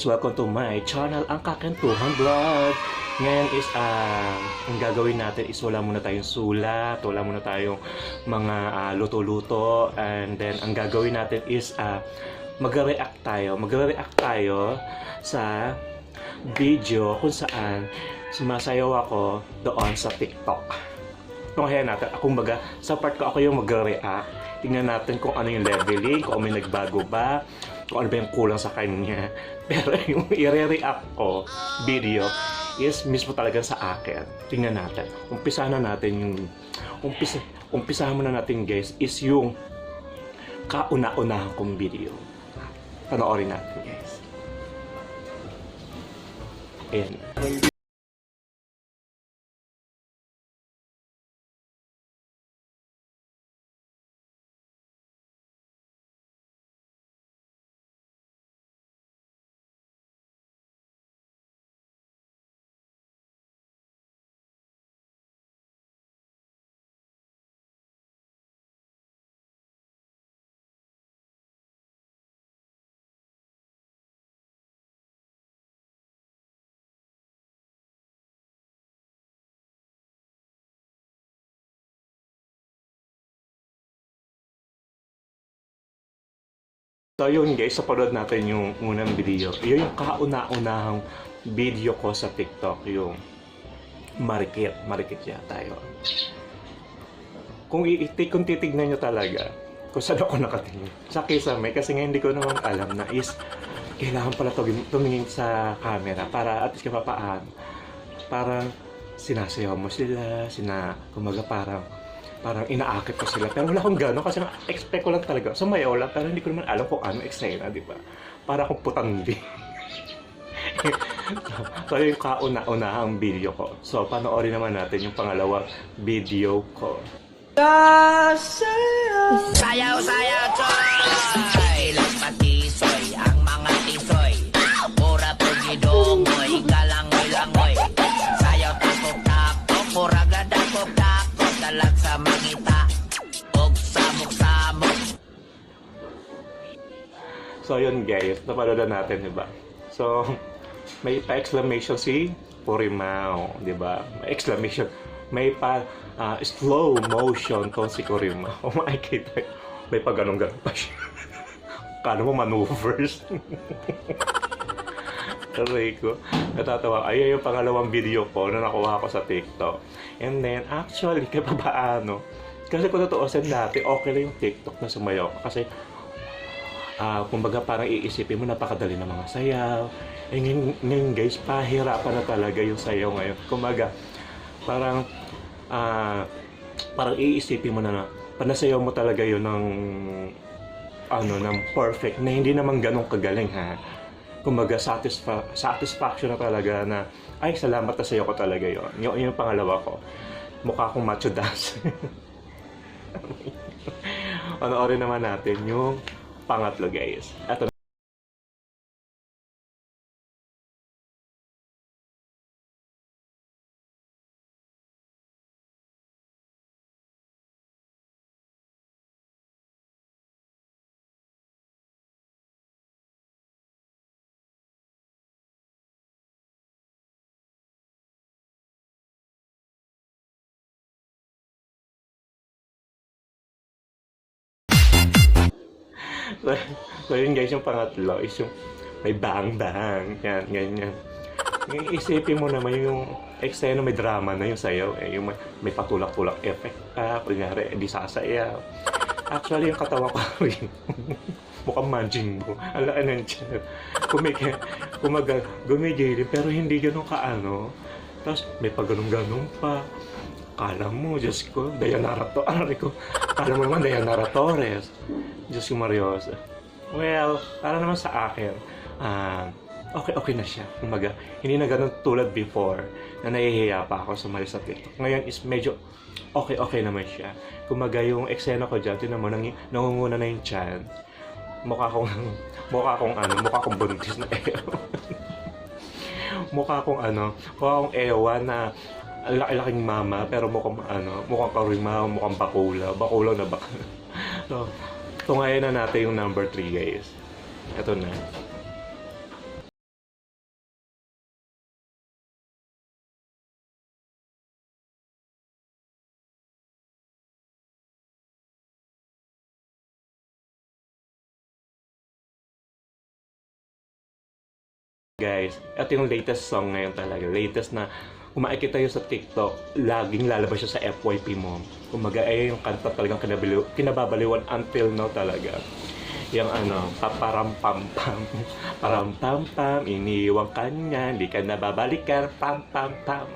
guys, welcome to my channel, ang Kakentuhan Vlog. Ngayon is, ang gagawin natin is wala muna tayong sulat, wala muna tayong mga luto-luto, and then ang gagawin natin is magre-react tayo sa video kung saan sumasayaw ako doon sa TikTok. Tunghayan natin, kumbaga, sa part ko ako yung magre-react. Tingnan natin kung ano yung leveling, kung may nagbago ba, kung ano ba yung kulang sa kanya. Pero yung i-react ko video is mismo talaga sa akin. Tingnan natin. Umpisahan natin muna natin guys is yung kauna-unahan kong video. Panoorin natin guys. Ayan. So yun guys, napanood natin yung unang video. Yun yung kauna-unahang video ko sa TikTok, yung marikit yata yun. Kung titignan nyo talaga, kung saan ako nakatingin, sa kisame, kasi nga hindi ko naman alam na is, kailangan pala tumingin sa camera para at least kapapaan. Parang sinasayaw mo sila, kumaga parang inaakit ko sila. Pero wala akong gano'n kasi expect ko lang talaga. Sumayaw lang, pero hindi ko naman alam kung ano eksena, di ba? Para akong putangdi. So, yung kauna-unahang video ko. So, panoorin naman natin yung pangalawang video ko. Sayaw, choy! Lapatisoy, ang mga tisoy. Pura pugidongoy, galangoy-langoy. Sayaw, takok-takok, murag na dakok-dakok. Dalag sa mangita, og samok-samok. So, yun guys, napanood natin, di ba? So, may pa-exclamation si Porimao, di ba? May exclamation. May pa slow motion to si Porimao. Oh, makikita. May pa ganun-ganun pa siya. Kano mo maneuvers? Aray ko. Natatawa. Ayun yung pangalawang video ko na nakuha ko sa TikTok. And then, actually, kaya pa paano? Kasi kung totoosin dati, okay lang yung TikTok na sumayaw. Kasi, kumbaga parang iisipin mo, napakadali ng mga sayaw. Eh, ngayon guys, pahirapan na talaga yung sayaw ngayon. Kumbaga, parang iisipin mo na panasayaw mo talaga yun ng perfect, na hindi naman ganun kagaling ha. Kumbaga, satisfaction na talaga na, ay, salamat na sayo ko talaga yun. Yung pangalawa ko. Mukha akong macho dance. Panoorin naman natin yung pangatlo guys. Ito. So yun guys, yung pangatlo is yung may bang-bang. Yan, ganyan. Ngayon, isipin mo naman yung eksena may drama na yung sayaw. Yung may patulak-tulak effect pa. Kunyari, di sasayaw. Actually, yung katawa ko rin. Mukhang manjing mo. Alaan ng tiyan. Gumigilin, pero hindi ganun kaano. Tapos, may pag-ganun-ganun pa. Kala mo, Diyos ko, Dayanara Kala mo naman, Dayanara Torres. Diyos ko, Mariosa. Well, para naman sa akin, okay na siya. Kumbaga, hindi na ganun tulad before na nahihiya pa ako sumali sa TikTok. Ngayon is medyo okay naman siya. Kumbaga, yung eksena ko dyan, tinan mo, nangunguna na yung tiyan. Mukha akong buntis na ewan. Mukha akong ewan na laki-laking mama, pero mukhang Porimao, mukhang bakulaw na baka. So, tungayan na natin yung number 3 guys. Ito na. Guys, ito yung latest song ngayon talaga. Latest na kung makikita yun sa TikTok, laging lalabas siya sa FYP mo. Kumaga, ay yung kanta talagang kinababaliwan until now talaga. Yung paparam pam pam, param pam pam, iniwang kanya, hindi ka nababalikan, pam pam pam.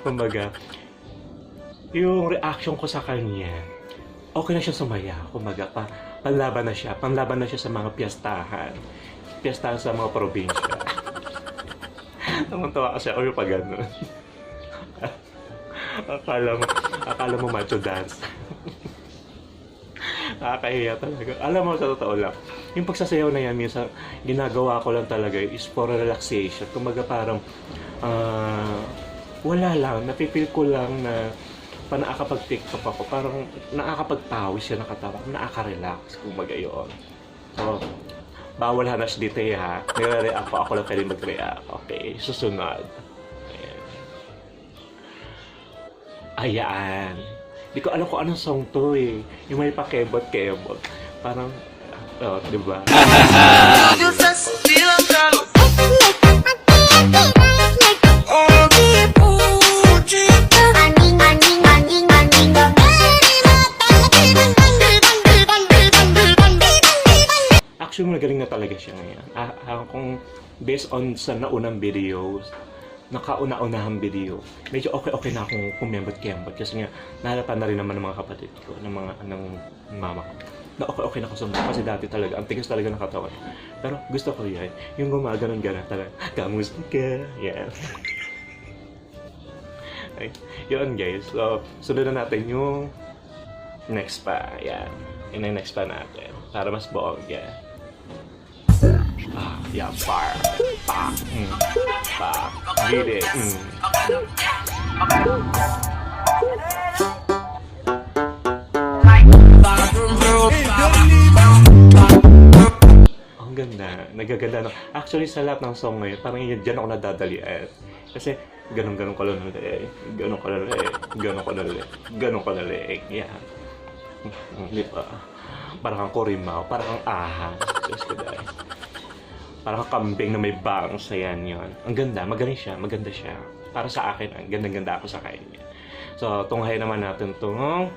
Kumaga, yung reaction ko sa kanya, okay na siya sumaya. Kumaga, panlaban na siya sa mga piyastahan sa mga probinsya. Namantawa kasi ako yung pag ganun. akala mo macho dance. Nakakahiya talaga. Alam mo, sa totoo lang, yung pagsasayaw na yan, minsan, ginagawa ko lang talaga is for relaxation. Kumaga parang, wala lang, napipil ko lang na pa nakakapag-tiktok ako, parang nakakapagpawis siya nakatawa, nakaka-relax, kumaga yun. So, bawal hanas dito ha. Nire-react ako lang pwede mag-react. Okay, susunod. Ayan. Di ko alam kung anong song to eh. Yung may pakebot-kebot. Parang, di ba? Actually, magaling na talaga siya ngayon. Kung based on sa naunang videos, nakauna-unahang video, medyo okay na akong kumembot-kembot kasi nga nahalata na rin naman ng mga kapatid ko, ng mama ko, na okay na ako sumama kasi dati talaga, ang tigas talaga ng katawan. Pero gusto ko yan, yung gumaganon-ganon talaga, kamusta ka? Yan. Ay, yun guys, so sunod na natin yung next pa, yan. Yun ang next pa natin, para mas buong, yan. Yeah, bar, get it, Ang ganda, nagaganda no. Actually, sa lahat ng song ngayon, parang yun dyan ako nadadalian. Kasi, ganun ka lang ulit, ganun ka ulit, yeah. Di ba? Parang kang Kurimaw, parang kang ahas. Diyos ko dahil. Parang kambing na may bangs, ayan yun. Ang ganda, maganda siya. Para sa akin, ang ganda-ganda ako sa kanya. So, tunghay naman natin itong...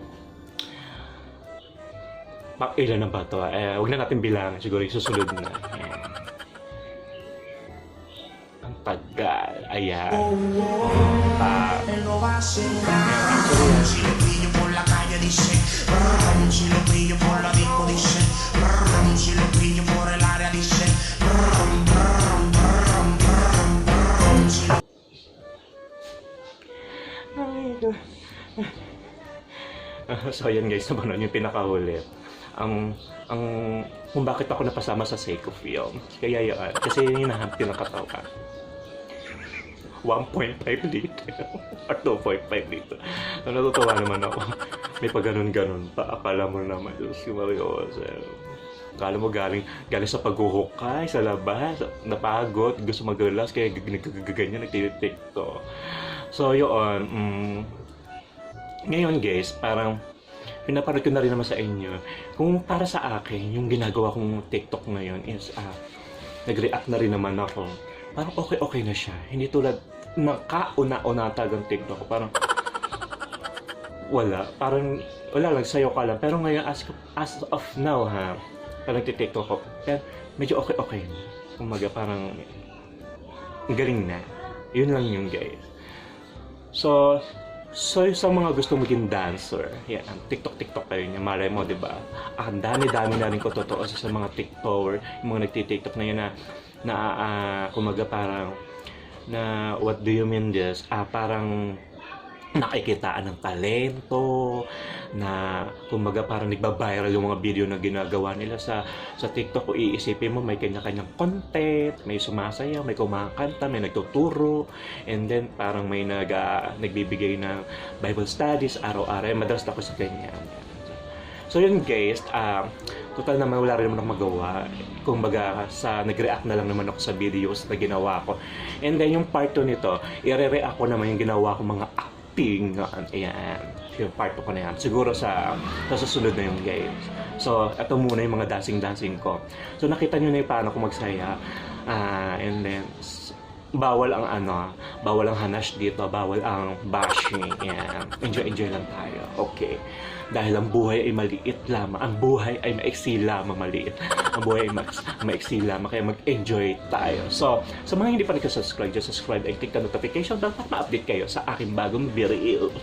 Ilan na ba ito? Huwag na natin bilangan, siguro yung susunod na. Ayan. Ang tagal, ayan. So ayan guys, naman yung pinakahuli. Kung bakit ako napasama sa Seiko Film. Kaya yun, kasi yun yung nahanap yung nakatawa. 1.5 liter or 2.5 liter. So, natutuwa naman ako. May pa ganun-ganun pa. Akala mo naman, Diyos ko Marios. Akala mo galing sa paghuhukay, sa labas, napagod, gusto mag-relax, kaya ganyan, nagtitiktok. So, yun. Ngayon guys, parang pinapanood ko na rin naman sa inyo. Kung para sa akin, yung ginagawa kong TikTok ngayon is, nag-react na rin naman ako. Parang okay na siya. Hindi tulad nakauna-una tagang TikTok ko. Parang, wala lang, sayo ka lang. Pero ngayon, as of now parang nagtitiktok ko. Pero medyo okay na. Kumaga parang, galing na. Yun lang yung guys. So sa mga gustong maging dancer, yan, TikTok kayo niya, malay mo, di ba? Ang dami na rin ko totoo sa mga TikToker, yung mga nagtitiktok na yun na kumaga parang, na what do you mean this? Parang nakikitaan ng talento, na kumbaga parang nagba-viral yung mga video na ginagawa nila sa TikTok. Kung iisipin mo, may kanya-kanyang content, may sumasayaw, may kumakanta, may nagtuturo, and then parang may nagbibigay ng Bible studies araw-araw. Madalas ako sa ganyan. So yun guys, total naman wala rin naman akong magawa. Kumbaga, nag-react na lang naman ako sa videos na ginawa ko. And then yung part 2 nito, i-react ko naman yung ginawa ko mga acting. Ayan, yung part 2 ko na yan. Siguro sa susunod na yung guys. So, ito muna yung mga dancing ko. So, nakita nyo na yung paano ko magsaya. And then, bawal ang bawal ang hanash dito, bawal ang bashing. Yan. Enjoy lang tayo. Okay. Dahil ang buhay ay maliit lamang. Ang buhay ay maiksi lamang, maliit. Ang buhay ay maiksi lamang. Kaya mag-enjoy tayo. So, sa mga hindi pa nagka-subscribe, just subscribe and click the notification bell para ma-update kayo sa aking bagong video.